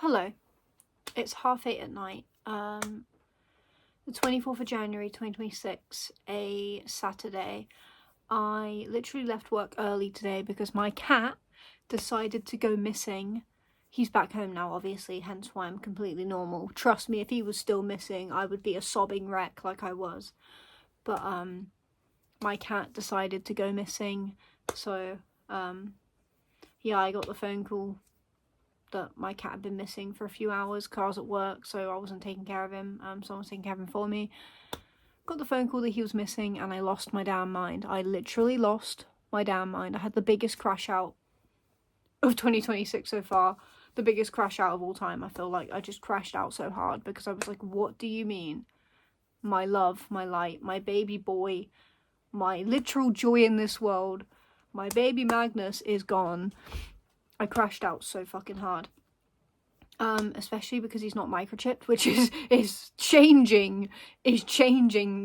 Hello, it's 8:30 at night, the 24th of January 2026, a Saturday. I literally left work early today because my cat decided to go missing. He's back home now, obviously, hence why I'm completely normal. Trust me, if he was still missing, I would be a sobbing wreck like I was. But, my cat decided to go missing, so, yeah, I got the phone call that my cat had been missing for a few hours because I was at work, so I wasn't taking care of him. Someone was taking care of him for me. Got the phone call that he was missing, and I lost my damn mind. I literally lost my damn mind. I had the biggest crash out of 2026 so far. The biggest crash out of all time. I feel like I just crashed out so hard because I was like, what do you mean? My love, my light, my baby boy, my literal joy in this world, my baby Magnus is gone. I crashed out so fucking hard. Especially because he's not microchipped, which is changing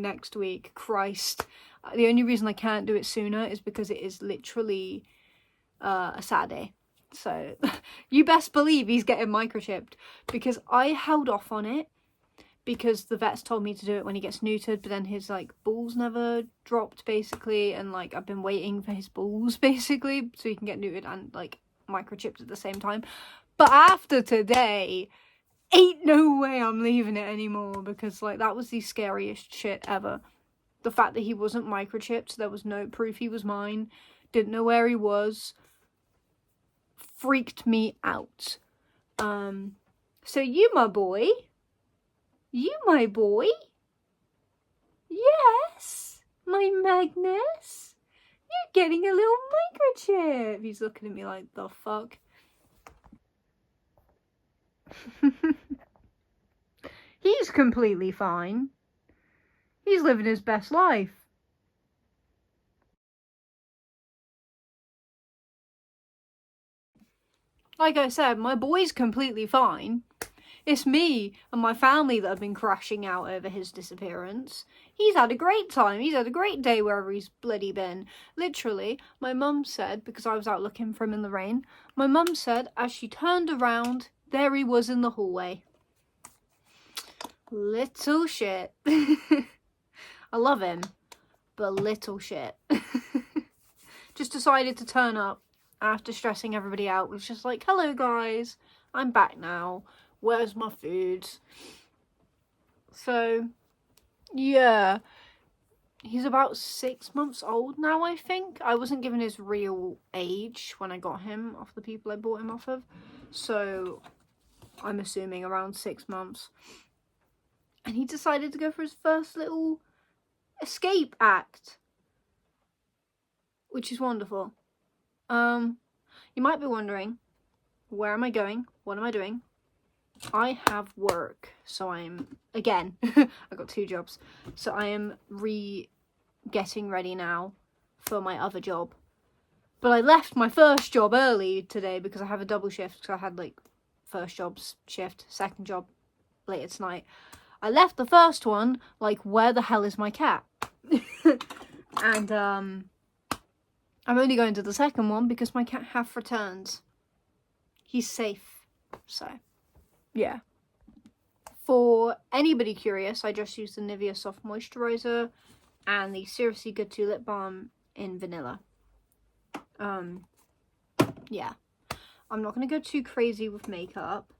next week. Christ. The only reason I can't do it sooner is because it is literally a Saturday. So you best believe he's getting microchipped, because I held off on it because the vets told me to do it when he gets neutered, but then his balls never dropped basically, and I've been waiting for his balls basically so he can get neutered and microchipped at the same time. But after today, ain't no way I'm leaving it anymore, because that was the scariest shit ever. The fact that he wasn't microchipped, there was no proof he was mine, didn't know where he was, freaked me out. So you my boy, yes, my Magnus, you're getting a little microchip. He's looking at me like, the fuck? He's completely fine. He's living his best life. Like I said, my boy's completely fine. It's me and my family that have been crashing out over his disappearance. He's had a great time. He's had a great day wherever he's bloody been. Literally, my mum said, because I was out looking for him in the rain, my mum said as she turned around, there he was in the hallway. Little shit. I love him, but little shit. Just decided to turn up after stressing everybody out. Was just like, hello guys, I'm back now. Where's my food? So, yeah. He's about 6 months old now, I think. I wasn't given his real age when I got him off the people I bought him off of. So, I'm assuming around 6 months. And he decided to go for his first little escape act, which is wonderful. You might be wondering, where am I going? What am I doing? I have work, so I'm, again, I got 2 jobs, so I am getting ready now for my other job. But I left my first job early today because I have a double shift, because I had first job's shift, second job later tonight. I left the first one where the hell is my cat? And I'm only going to the second one because my cat half returns. He's safe, so yeah. For anybody curious, I just used the Nivea Soft Moisturizer and the Seriously Good 2 Lip Balm in vanilla. Yeah. I'm not going to go too crazy with makeup.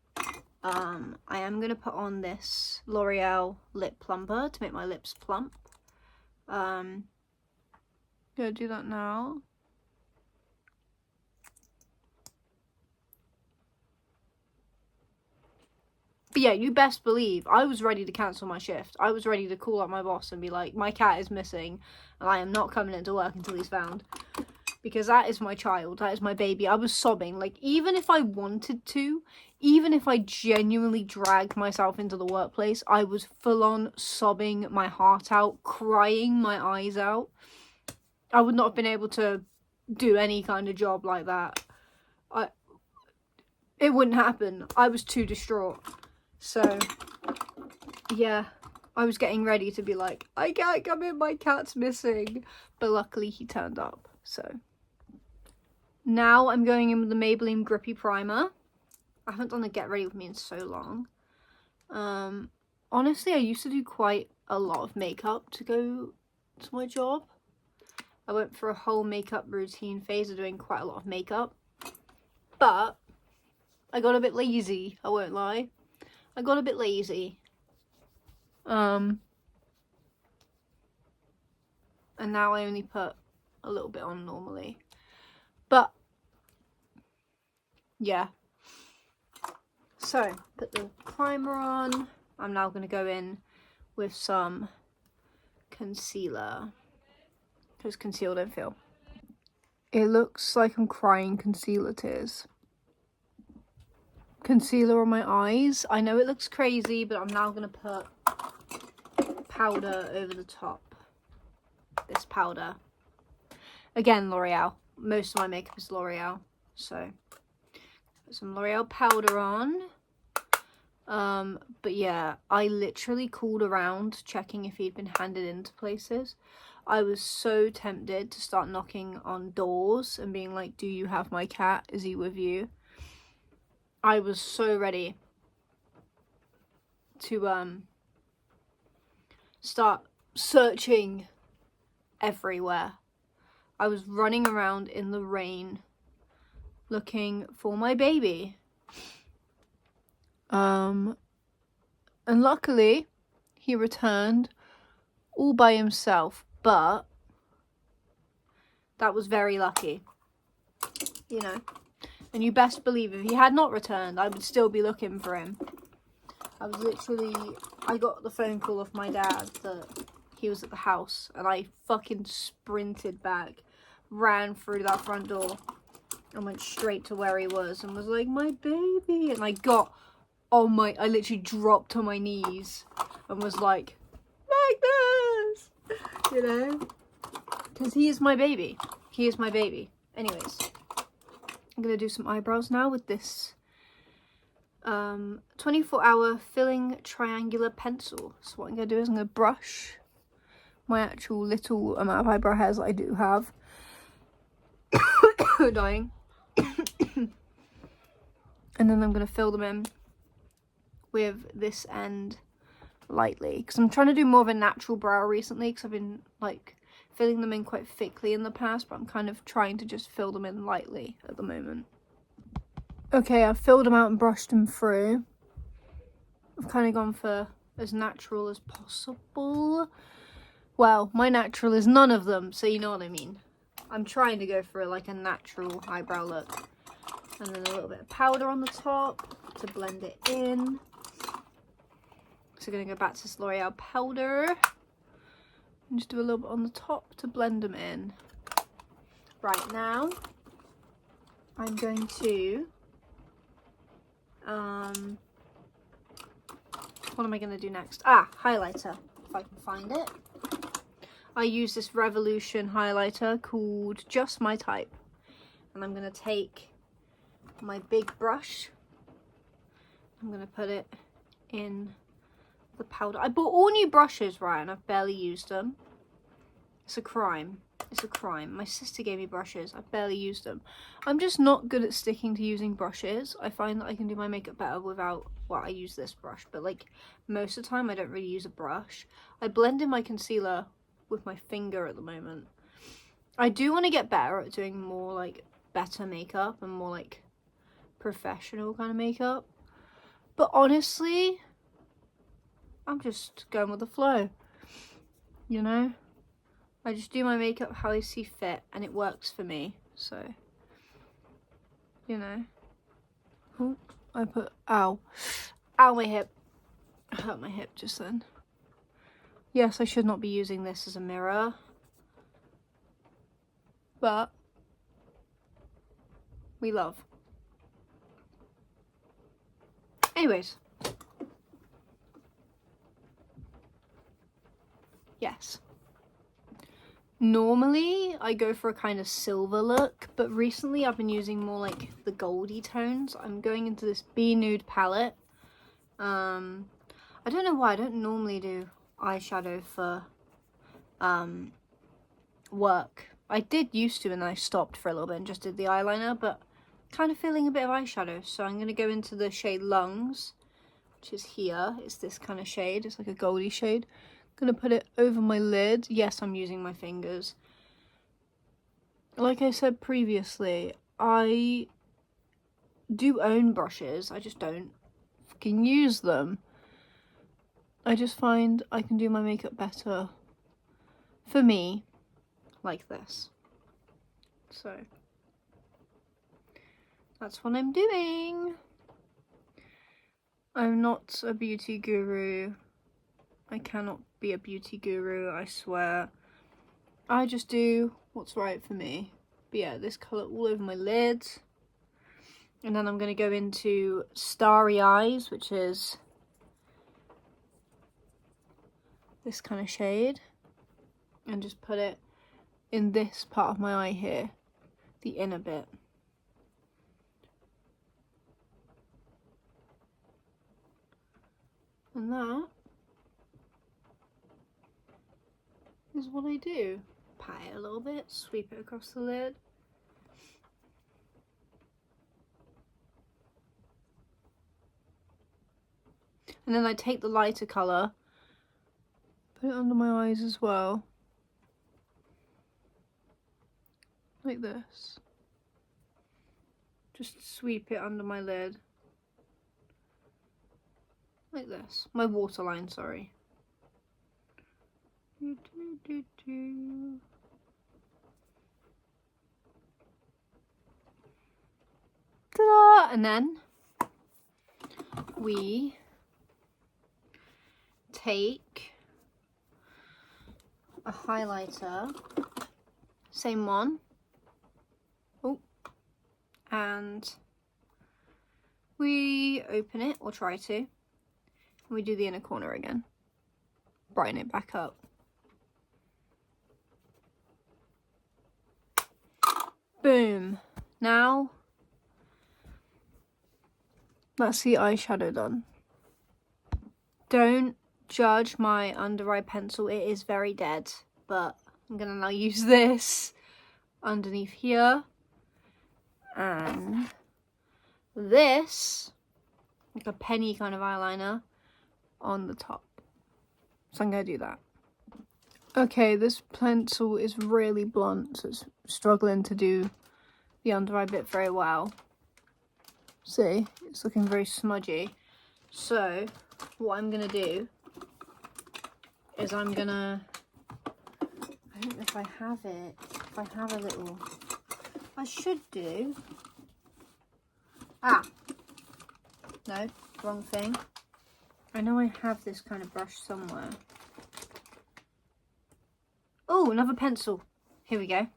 I am going to put on this L'Oreal lip plumper to make my lips plump. Gonna do that now. But yeah, you best believe I was ready to cancel my shift. I was ready to call up my boss and be like, my cat is missing and I am not coming into work until he's found. Because that is my child, that is my baby. I was sobbing. Even if I wanted to, even if I genuinely dragged myself into the workplace, I was full on sobbing my heart out, crying my eyes out. I would not have been able to do any kind of job like that. It wouldn't happen. I was too distraught. So, yeah, I was getting ready to be like, I can't come in, my cat's missing. But luckily he turned up, so. Now I'm going in with the Maybelline Grippy Primer. I haven't done a get ready with me in so long. Honestly, I used to do quite a lot of makeup to go to my job. I went for a whole makeup routine phase of doing quite a lot of makeup. But I got a bit lazy, I won't lie. I got a bit lazy. And now I only put a little bit on normally. But yeah. So, put the primer on. I'm now going to go in with some concealer. Because concealer don't feel. It looks like I'm crying concealer tears. Concealer on my eyes. I know it looks crazy, but I'm now going to put powder over the top. This powder. Again, L'Oreal. Most of my makeup is L'Oreal. So, put some L'Oreal powder on. But yeah, I literally called around checking if he'd been handed into places. I was so tempted to start knocking on doors and being like, do you have my cat? Is he with you? I was so ready to start searching everywhere. I was running around in the rain looking for my baby. And luckily he returned all by himself, but that was very lucky, you know. And you best believe if he had not returned, I would still be looking for him. I got the phone call off my dad that he was at the house, and I fucking sprinted back, ran through that front door, and went straight to where he was, and was like, my baby, and I literally dropped on my knees, and was like this, you know, because he is my baby. He is my baby. Anyways, I'm going to do some eyebrows now with this 24-hour filling triangular pencil. So what I'm going to do is I'm going to brush my actual little amount of eyebrow hairs that I do have. Dying. And then I'm going to fill them in with this end lightly. Because I'm trying to do more of a natural brow recently, because I've been like filling them in quite thickly in the past, but I'm kind of trying to just fill them in lightly at the moment. Okay, I've filled them out and brushed them through. I've kind of gone for as natural as possible. Well, my natural is none of them, so you know what I mean. I'm trying to go for like a natural eyebrow look. And then a little bit of powder on the top to blend it in. So I'm going to go back to this L'Oreal powder. And just do a little bit on the top to blend them in. Right, now I'm going to what am I going to do next? Highlighter, if I can find it. I use this Revolution highlighter called Just My Type. And I'm going to take my big brush. I'm going to put it in the powder. I bought all new brushes, right, and I've barely used them. It's a crime. It's a crime. My sister gave me brushes. I've barely used them. I'm just not good at sticking to using brushes. I find that I can do my makeup better without, well, I use this brush, but like most of the time I don't really use a brush. I blend in my concealer with my finger at the moment. I do want to get better at doing more like better makeup and more like professional kind of makeup. But honestly, I'm just going with the flow, you know? I just do my makeup how I see fit, and it works for me, so, you know. Ooh, I put, ow, my hip. I hurt my hip just then. Yes, I should not be using this as a mirror, but we love. Anyways. Yes. Normally, I go for a kind of silver look, but recently I've been using more like the goldy tones. I'm going into this Be Nude palette. I don't know why I don't normally do eyeshadow for work. I did used to, and I stopped for a little bit and just did the eyeliner, but kind of feeling a bit of eyeshadow, so I'm going to go into the shade Lungs, which is here. It's this kind of shade. It's like a goldy shade. I'm going to put it over my lid. Yes, I'm using my fingers. Like I said previously, I do own brushes. I just don't fucking use them. I just find I can do my makeup better, for me, like this. So that's what I'm doing. I'm not a beauty guru. I cannot be a beauty guru, I swear. I just do what's right for me. But yeah, this colour all over my lid. And then I'm going to go into Starry Eyes, which is this kind of shade. And just put it in this part of my eye here, the inner bit. And that is what I do. Pat it a little bit, sweep it across the lid. And then I take the lighter colour, put it under my eyes as well. Like this. Just sweep it under my lid. Like this. My waterline, sorry. Ta-da! And then we take a highlighter, same one. Oh, and we open it, or try to, and we do the inner corner again. Brighten it back up. Boom. Now, that's the eyeshadow done. Don't judge my under eye pencil, it is very dead, but I'm gonna now use this underneath here, and this, like a penny kind of eyeliner, on the top. So I'm gonna do that. Okay, this pencil is really blunt, so it's struggling to do the under eye bit very well. See, it's looking very smudgy. So what I'm gonna do is I don't know if I have it, if I have a little, I should do, no, wrong thing. I know I have this kind of brush somewhere. Oh, another pencil. Here we go. I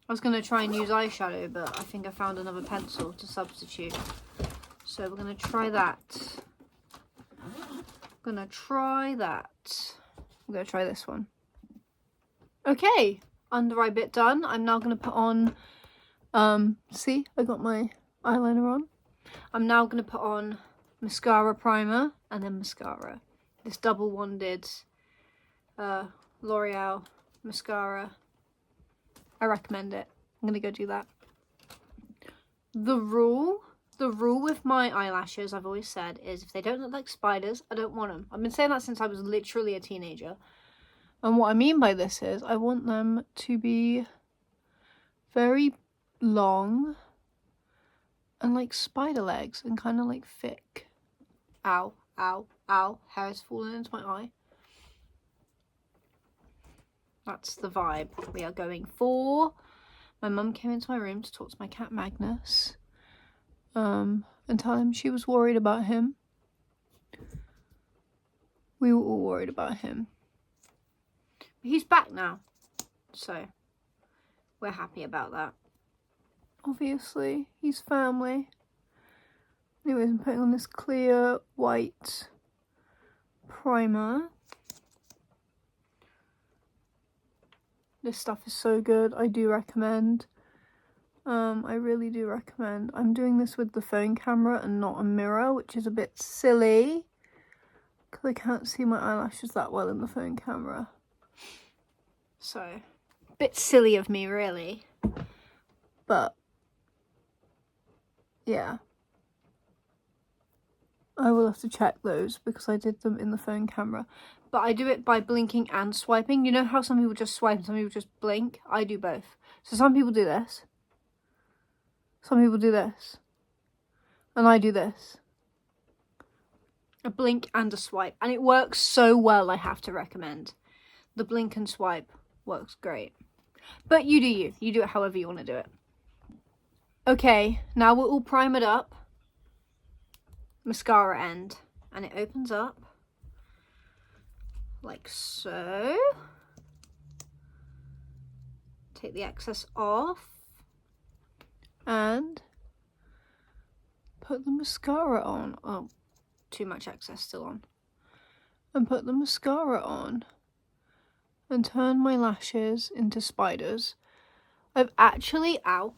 was going to try and use eyeshadow, but I think I found another pencil to substitute. So we're going to try that. I'm going to try this one. Okay, under eye bit done. I'm now going to put on, see, I got my eyeliner on. I'm now going to put on mascara primer and then mascara. This double wanded L'Oreal mascara. I recommend it. I'm gonna go do that. The rule with my eyelashes, I've always said, is if they don't look like spiders, I don't want them. I've been saying that since I was literally a teenager. And what I mean by this is I want them to be very long and like spider legs and kind of like thick. Ow, ow, ow. Hair is falling into my eye. That's the vibe we are going for. My mum came into my room to talk to my cat Magnus. And tell him she was worried about him. We were all worried about him. But he's back now. So we're happy about that. Obviously, he's family. Anyways, I'm putting on this clear white primer. This stuff is so good. I do recommend. I really do recommend. I'm doing this with the phone camera and not a mirror, which is a bit silly because I can't see my eyelashes that well in the phone camera. So, a bit silly of me, really. But yeah. I will have to check those because I did them in the phone camera. But I do it by blinking and swiping. You know how some people just swipe and some people just blink? I do both. So some people do this. Some people do this. And I do this. A blink and a swipe. And it works so well, I have to recommend. The blink and swipe works great. But you do you. You do it however you want to do it. Okay, now we're all primered up. Mascara end. And it opens up. Like so. Take the excess off. And put the mascara on. Oh, too much excess still on. And put the mascara on. And turn my lashes into spiders. I've actually, ow,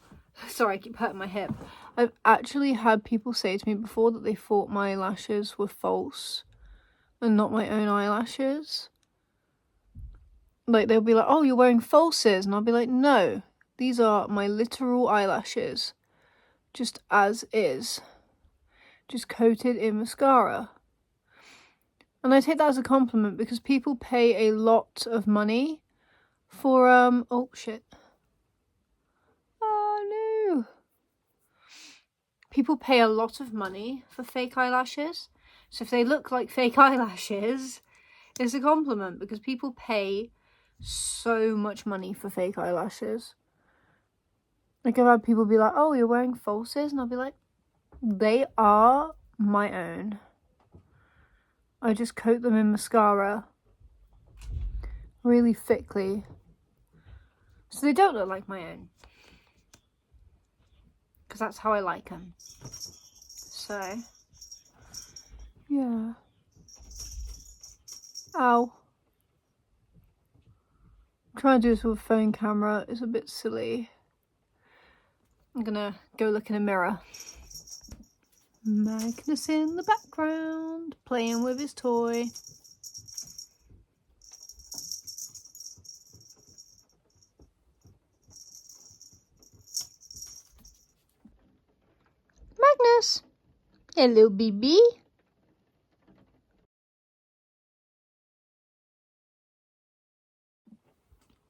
sorry, I keep hurting my hip. I've actually had people say to me before that they thought my lashes were false and not my own eyelashes. Like, they'll be like, oh, you're wearing falses. And I'll be like, no, these are my literal eyelashes. Just as is. Just coated in mascara. And I take that as a compliment because people pay a lot of money for, oh shit. Oh no. People pay a lot of money for fake eyelashes. So if they look like fake eyelashes, it's a compliment because people pay so much money for fake eyelashes. Like, I've had people be like, oh, you're wearing falses? And I'll be like, they are my own. I just coat them in mascara really thickly so they don't look like my own, because that's how I like them. So yeah. Ow. I'm trying to do this with a phone camera. It's a bit silly. I'm gonna go look in a mirror. Magnus in the background, playing with his toy. Magnus! Hello, baby.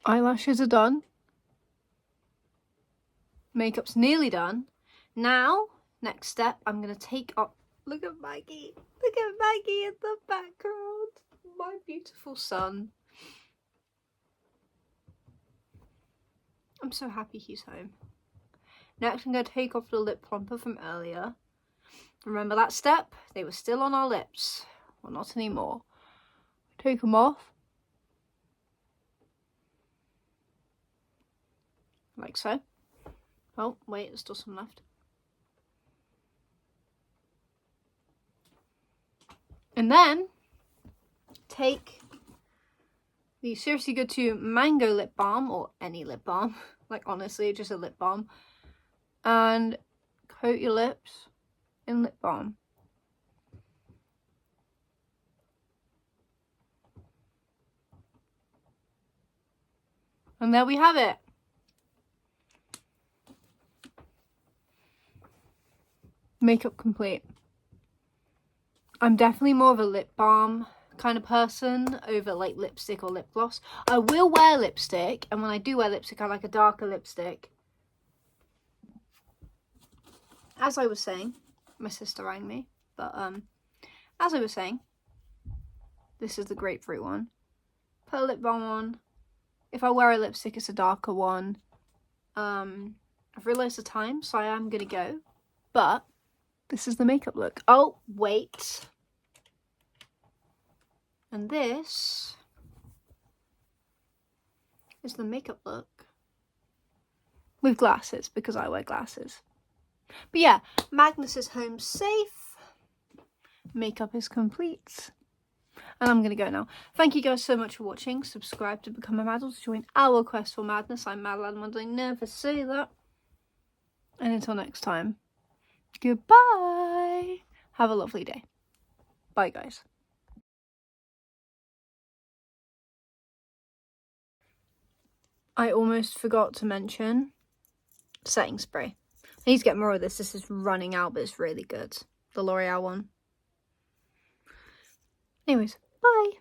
Eyelashes are done. Makeup's nearly done. Now, next step, I'm going to take up... Look at Maggie. Look at Maggie in the background. My beautiful son. I'm so happy he's home. Next, I'm going to take off the lip plumper from earlier. Remember that step? They were still on our lips. Well, not anymore. Take them off. Like so. Oh, wait, there's still some left. And then, take the Seriously Good To Mango Lip Balm, or any lip balm, like honestly, just a lip balm, and coat your lips in lip balm. And there we have it. Makeup complete. I'm definitely more of a lip balm kind of person over like lipstick or lip gloss. I will wear lipstick, and when I do wear lipstick, I like a darker lipstick. As I was saying, my sister rang me, but as I was saying, this is the grapefruit one. Put a lip balm on. If I wear a lipstick, it's a darker one. I've realised the time, so I am gonna go, but this is the makeup look. Oh, wait. And this is the makeup look with glasses, because I wear glasses. But yeah, Magnus is home safe. Makeup is complete. And I'm going to go now. Thank you guys so much for watching. Subscribe to become a Madals to join our quest for madness. I'm Madalada Munden. I never say that. And until next time, goodbye. Have a lovely day. Bye, guys. I almost forgot to mention setting spray. I need to get more of this. This is running out, but it's really good. The L'Oreal one. Anyways, bye.